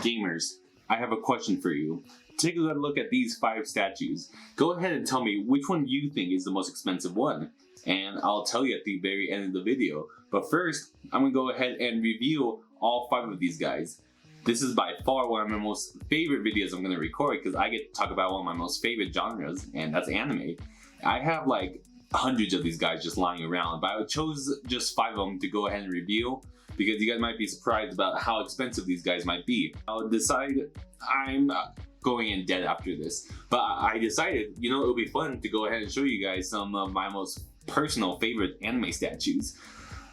Gamers, I have a question for you. Take a good look at these 5 statues. Go ahead and tell me which one you think is the most expensive one. And I'll tell you at the very end of the video. But first, I'm going to go ahead and review all 5 of these guys. This is by far one of my most favorite videos I'm going to record because I get to talk about one of my most favorite genres, and that's anime. I have like hundreds of these guys just lying around, but I chose just 5 of them to go ahead and review because you guys might be surprised about how expensive these guys might be. I'll decide I'm going in debt after this, but I decided, you know, it would be fun to go ahead and show you guys some of my most personal favorite anime statues.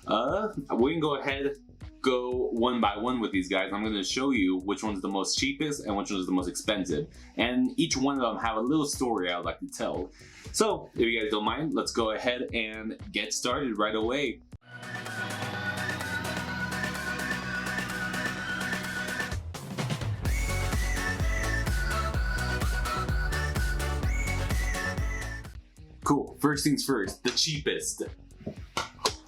We're gonna go ahead, go one by one with these guys. I'm gonna show you which one's the most cheapest and which one's the most expensive, and each one of them have a little story I'd like to tell. So if you guys don't mind, let's go ahead and get started right away. Cool, first things first, the cheapest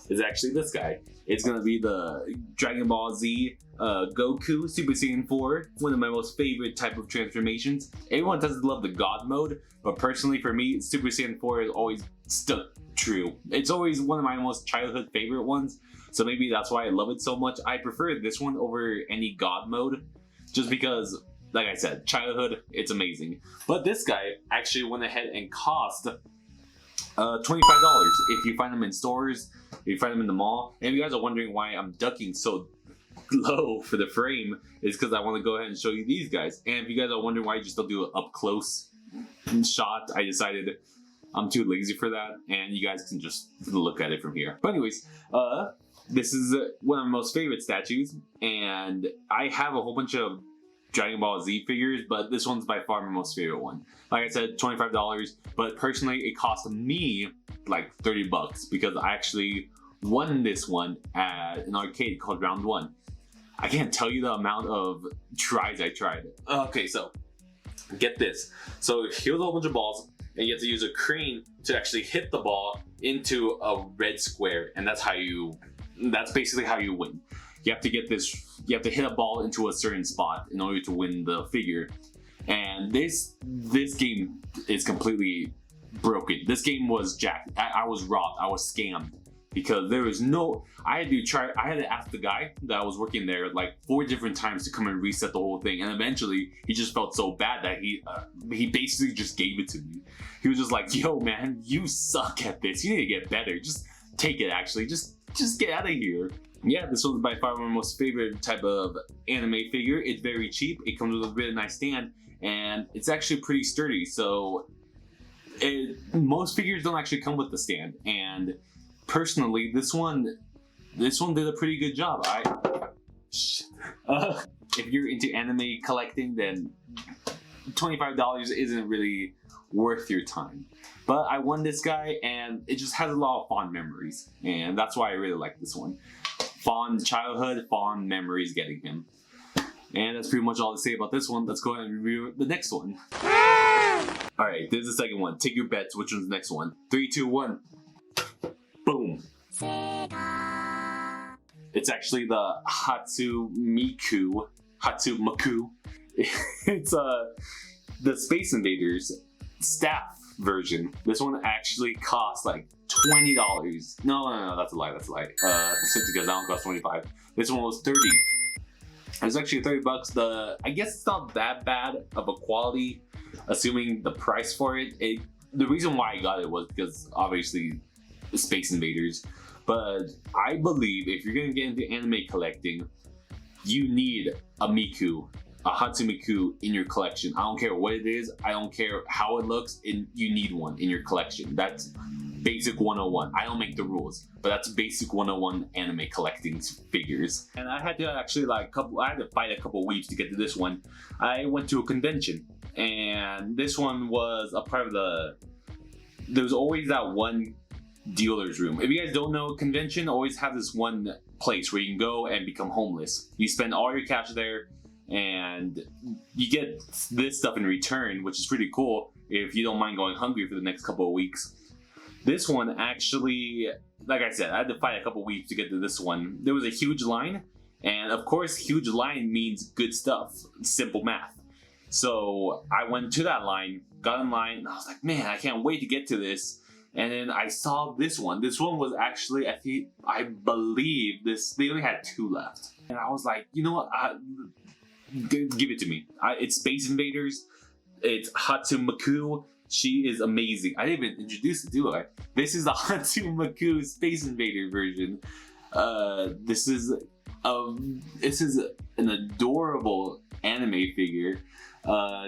is actually this guy. It's gonna be the Dragon Ball Z Goku Super Saiyan 4, one of my most favorite type of transformations. Everyone doesn't love the God mode, but personally for me, Super Saiyan 4 is always stuck true. It's always one of my most childhood favorite ones, so maybe that's why I love it so much. I prefer this one over any God mode, just because, like I said, childhood, it's amazing. But this guy actually went ahead and cost $25 if you find them in stores, if you find them in the mall. And if you guys are wondering why I'm ducking so low for the frame, is because I want to go ahead and show you these guys. And if you guys are wondering why I just don't do an up close shot, I decided I'm too lazy for that, and you guys can just look at it from here. But anyways, this is one of my most favorite statues, and I have a whole bunch of Dragon Ball Z figures, but this one's by far my most favorite one. Like I said, $25, but personally it cost me like 30 bucks because I actually won this one at an arcade called Round 1. I can't tell you the amount of tries I tried. Okay, so get this. So here's a whole bunch of balls, and you have to use a crane to actually hit the ball into a red square, and that's basically how you win. You have to get this, you have to hit a ball into a certain spot in order to win the figure. And this game is completely broken. This game was jacked. I was robbed. I was scammed because there was no, I had to ask the guy that was working there like 4 different times to come and reset the whole thing. And eventually he just felt so bad that he basically just gave it to me. He was just like, yo man, you suck at this. You need to get better. Just take it actually. Just get out of here. Yeah, this one's by far my most favorite type of anime figure. It's very cheap. It comes with a really nice stand, and it's actually pretty sturdy. So most figures don't actually come with the stand, and personally, this one did a pretty good job. If you're into anime collecting, then $25 isn't really worth your time. But I won this guy, and it just has a lot of fond memories, and that's why I really like this one. Fond childhood, fond memories getting him. And that's pretty much all to say about this one. Let's go ahead and review the next one. Alright, this is the second one. Take your bets, which one's the next one? 3, 2, 1. Boom. It's actually the Hatsumaku. It's the Space Invaders staff version. This one actually costs like $20. No, that's a lie. That's because that one cost 25. This one was 30. It's actually 30 bucks. I guess it's not that bad of a quality, assuming the price for it. The reason why I got it was because obviously Space Invaders. But I believe if you're gonna get into anime collecting, you need a Hatsumaku in your collection. I don't care what it is. I don't care how it looks. You need one in your collection. That's basic 101. I don't make the rules, but that's basic 101 anime collecting figures. And I had to actually I had to fight a couple weeks to get to this one. I went to a convention, and this one was a part of there was always that one dealer's room. If you guys don't know, a convention always have this one place where you can go and become homeless. You spend all your cash there, and you get this stuff in return, which is pretty cool if you don't mind going hungry for the next couple of weeks. This one actually, like I said, I had to fight a couple weeks to get to this one. There was a huge line, And of course, huge line means good stuff. Simple math. So I went to that line, got in line, and I was like, man, I can't wait to get to this. And then I saw this one. This one was actually, I believe they only had 2 left. And I was like, you know what? Give it to me. It's Space Invaders. It's Hatsumaku. She is amazing. I didn't even introduce it, do I? This is the Hatsumaku Space Invader version. This is an adorable anime figure.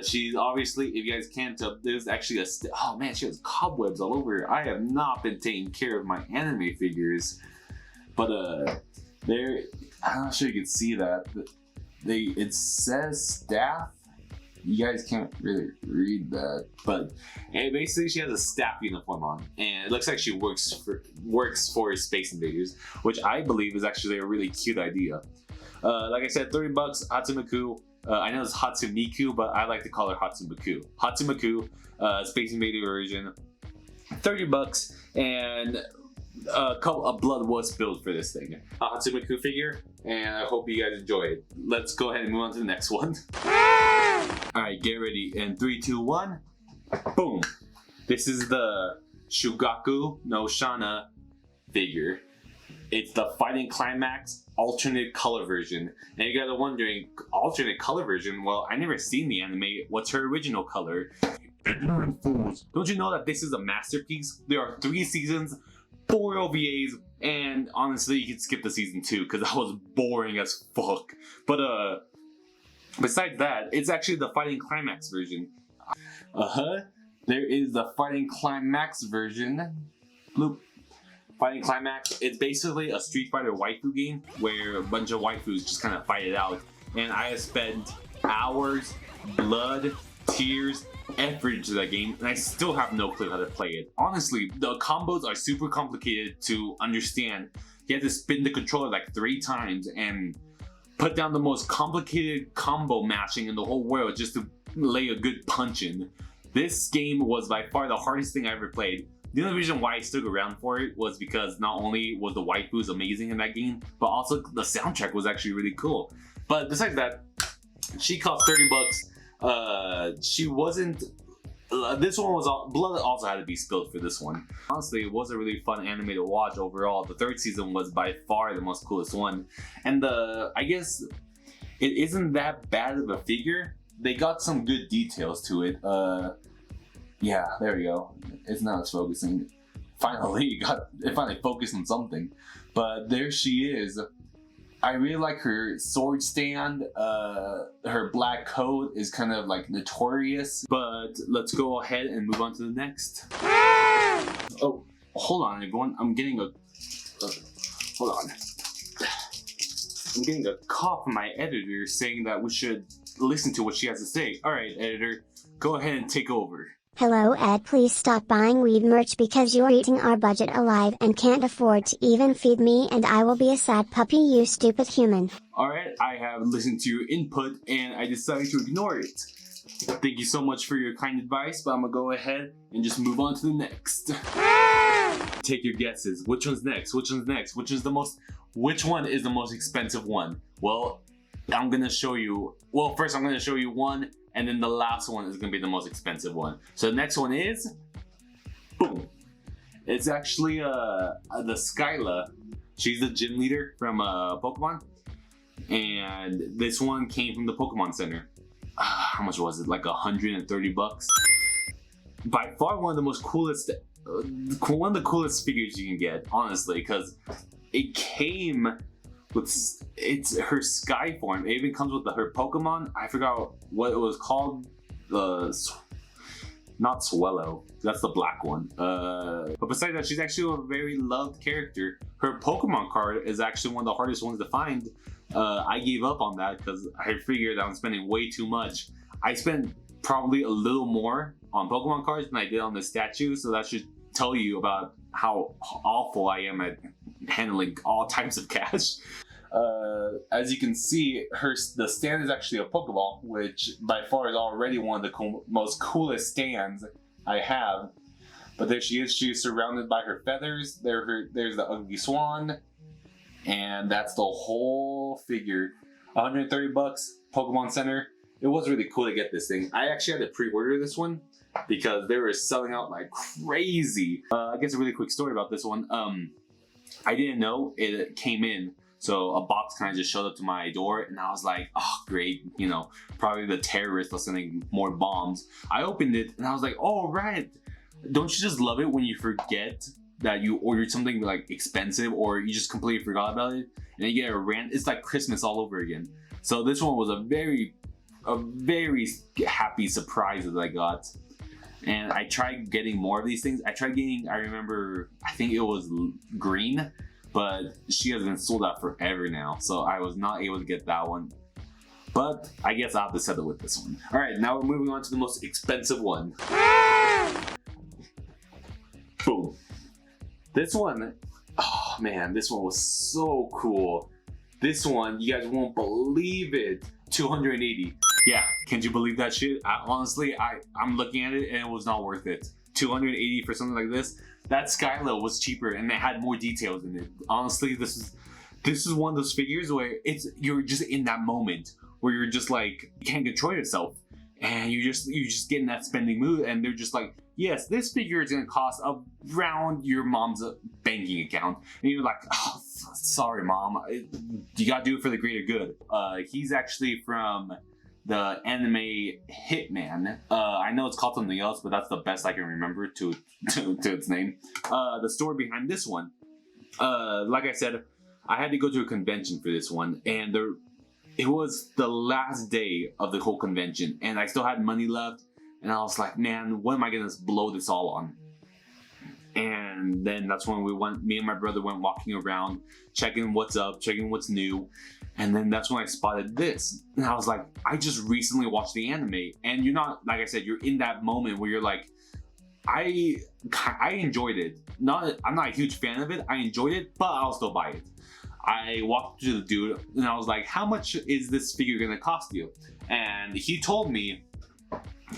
She's obviously, if you guys can't tell, there's actually oh man, she has cobwebs all over her. I have not been taking care of my anime figures, but there, I'm not sure you can see that. It says staff. You guys can't really read that, but basically she has a staff uniform on, and it looks like she works for Space Invaders, which I believe is actually a really cute idea. Like I said, $30, Hatsumaku. I know it's Hatsumiku, but I like to call her Hatsumaku. Hatsumaku, Space Invader version, $30, and a cup of blood was spilled for this thing. A Hatsumaku figure, and I hope you guys enjoy it. Let's go ahead and move on to the next one. Alright, get ready. In 3, 2, 1. Boom. This is the Shugaku no Hana figure. It's the Fighting Climax alternate color version. And you guys are wondering, alternate color version? Well, I never seen the anime. What's her original color? Don't you know that this is a masterpiece? There are 3 seasons, 4 OVAs, and honestly, you could skip the season 2 because that was boring as fuck. But besides that, it's actually the Fighting Climax version. There is the Fighting Climax version. Bloop. Fighting Climax. It's basically a Street Fighter waifu game where a bunch of waifus just kind of fight it out. And I have spent hours, blood, tears, effort into that game, and I still have no clue how to play it. Honestly, the combos are super complicated to understand. You have to spin the controller like 3 times and put down the most complicated combo matching in the whole world just to lay a good punch in. This game was by far the hardest thing I ever played. The only reason why I stuck around for it was because not only was the waifus amazing in that game, but also the soundtrack was actually really cool. But besides that, she cost $30. She wasn't. This one was blood also had to be spilled for this one. Honestly, it was a really fun anime to watch overall. The 3rd season was by far the most coolest one, and I guess it isn't that bad of a figure. They got some good details to it. Yeah, there we go. It's not as focusing. Finally, it finally focused on something. But there she is. I really like her sword stand. Her black coat is kind of like notorious. But let's go ahead and move on to the next. Oh, hold on, everyone. I'm getting a. Hold on. I'm getting a call from my editor saying that we should listen to what she has to say. Alright, editor, go ahead and take over. Hello Ed, please stop buying weed merch because you're eating our budget alive and can't afford to even feed me, and I will be a sad puppy, you stupid human. Alright, I have listened to your input and I decided to ignore it. Thank you so much for your kind advice, but I'm gonna go ahead and just move on to the next. Take your guesses. Which one's next? Which one's next? Which one is the most expensive one? Well, I'm gonna show you. Well, first I'm gonna show you one, and then the last one is gonna be the most expensive one. So the next one is, boom. It's actually the Skyla. She's the gym leader from Pokemon, and this one came from the Pokemon Center. How much was it? Like $130. By far one of the most coolest, one of the coolest figures you can get, honestly, because it came with it's her Sky form. It even comes with her Pokemon. I forgot what it was called. Not Swellow. That's the black one. But besides that, she's actually a very loved character. Her Pokemon card is actually one of the hardest ones to find. I gave up on that because I figured I'm spending way too much. I spent probably a little more on Pokemon cards than I did on the statue, so that should tell you about how awful I am at handling all types of cash. As you can see, the stand is actually a Pokeball, which by far is already one of the most coolest stands I have. But there she is. She's surrounded by her feathers. There's the ugly swan. And that's the whole figure. 130 bucks, Pokemon Center. It was really cool to get this thing. I actually had to pre-order this one because they were selling out like crazy. I guess a really quick story about this one. I didn't know it came in. So a box kind of just showed up to my door and I was like, oh great, you know, probably the terrorists are sending more bombs. I opened it and I was like, oh right. Don't you just love it when you forget that you ordered something like expensive or you just completely forgot about it and you get a rant? It's like Christmas all over again. So this one was a very happy surprise that I got. And I tried getting more of these things. I tried getting, I remember, I think it was green, but she has been sold out forever now. So I was not able to get that one. But I guess I'll have to settle with this one. All right, now we're moving on to the most expensive one. Boom. This one, oh man, this one was so cool. This one, you guys won't believe it, 280. Yeah, can't you believe that shit? Honestly, I'm looking at it and it was not worth it. 280 for something like this. That Skylo was cheaper and it had more details in it. Honestly, this is one of those figures where you're just in that moment where you're just like, you can't control yourself. And you just get in that spending mood and they're just like, yes, this figure is gonna cost around your mom's banking account. And you're like, oh, sorry mom, you gotta do it for the greater good. He's actually from the anime Hitman. I know it's called something else, but that's the best I can remember to its name. The story behind this one, like I said, I had to go to a convention for this one, and it was the last day of the whole convention, and I still had money left, and I was like, man, what am I gonna blow this all on? And then that's when me and my brother went walking around, checking what's up, checking what's new. And then that's when I spotted this. And I was like, I just recently watched the anime. And you're not, like I said, you're in that moment where you're like, I enjoyed it. I'm not a huge fan of it. I enjoyed it, but I'll still buy it. I walked to the dude and I was like, how much is this figure gonna cost you? And he told me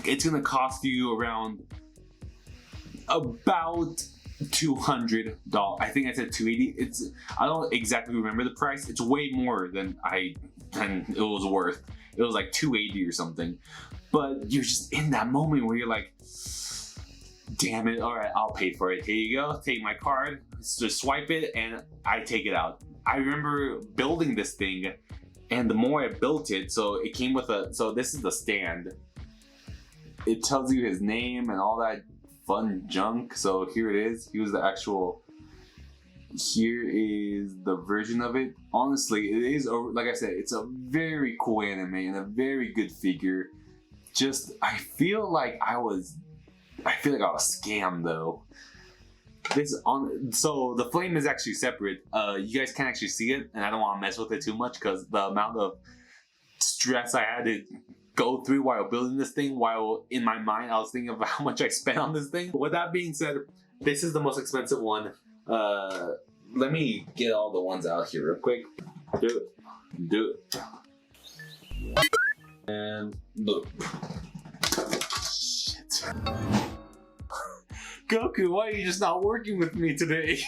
it's gonna cost you around about $200. I think I said 280. I don't exactly remember the price. It's way more than it was worth. It was like 280 or something. But you're just in that moment where you're like, damn it, all right, I'll pay for it. Here you go, take my card, just swipe it, and I take it out. I remember building this thing, and the more I built it, so it came with so this is the stand. It tells you his name and all that fun junk. So here it is. Here's the actual, here is the version of it. Honestly, it is, like I said, it's a very cool anime and a very good figure. Just, I feel like I was scammed though. So the flame is actually separate. You guys can't actually see it, and I don't want to mess with it too much because the amount of stress I had to go through while building this thing, while in my mind I was thinking of how much I spent on this thing. With that being said, this is the most expensive one. Let me get all the ones out here real quick. Do it. And look. Shit. Goku, why are you just not working with me today?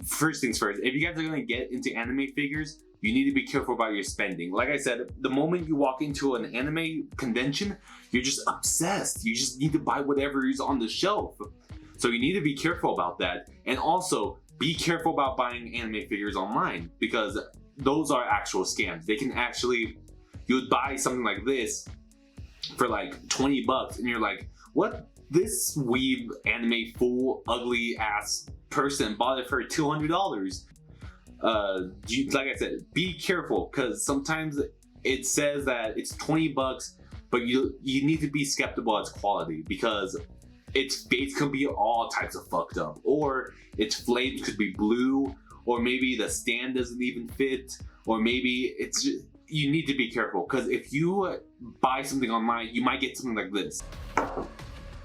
First things first, if you guys are gonna get into anime figures, you need to be careful about your spending. Like I said, the moment you walk into an anime convention, you're just obsessed. You just need to buy whatever is on the shelf. So you need to be careful about that. And also, be careful about buying anime figures online because those are actual scams. They can actually, you would buy something like this for like 20 bucks and you're like, what? This weeb anime fool, ugly ass person bought it for $200. Like I said, be careful because sometimes it says that it's 20 bucks, but you need to be skeptical as quality because its face could be all types of fucked up, or its flames could be blue, or maybe the stand doesn't even fit, or maybe it's just, you need to be careful because if you buy something online, you might get something like this.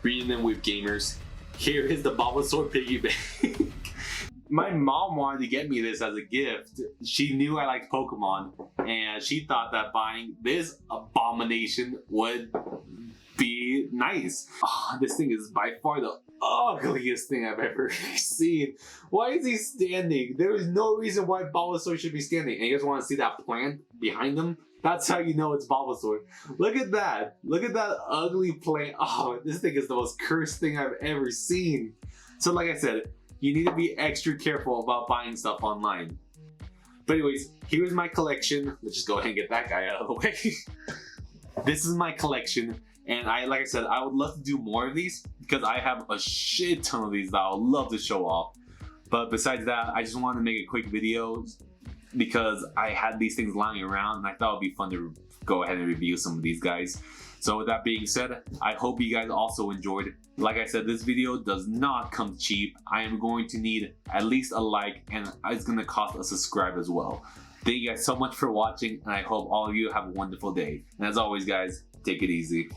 Reading them with gamers. Here is the Bulbasaur piggy bank. My mom wanted to get me this as a gift. She knew I liked Pokemon, and she thought that buying this abomination would be nice. Oh, this thing is by far the ugliest thing I've ever seen. Why is he standing? There is no reason why Bulbasaur should be standing. And you guys want to see that plant behind him? That's how you know it's Bulbasaur. Look at that. Look at that ugly plant. Oh, this thing is the most cursed thing I've ever seen. So like I said, you need to be extra careful about buying stuff online. But anyways, here's my collection. Let's just go ahead and get that guy out of the way. This is my collection. And like I said, I would love to do more of these because I have a shit ton of these that I would love to show off. But besides that, I just wanted to make a quick video because I had these things lying around and I thought it would be fun to go ahead and review some of these guys. So with that being said, I hope you guys also enjoyed. Like I said, this video does not come cheap. I am going to need at least a like and it's going to cost a subscribe as well. Thank you guys so much for watching and I hope all of you have a wonderful day. And as always guys, take it easy.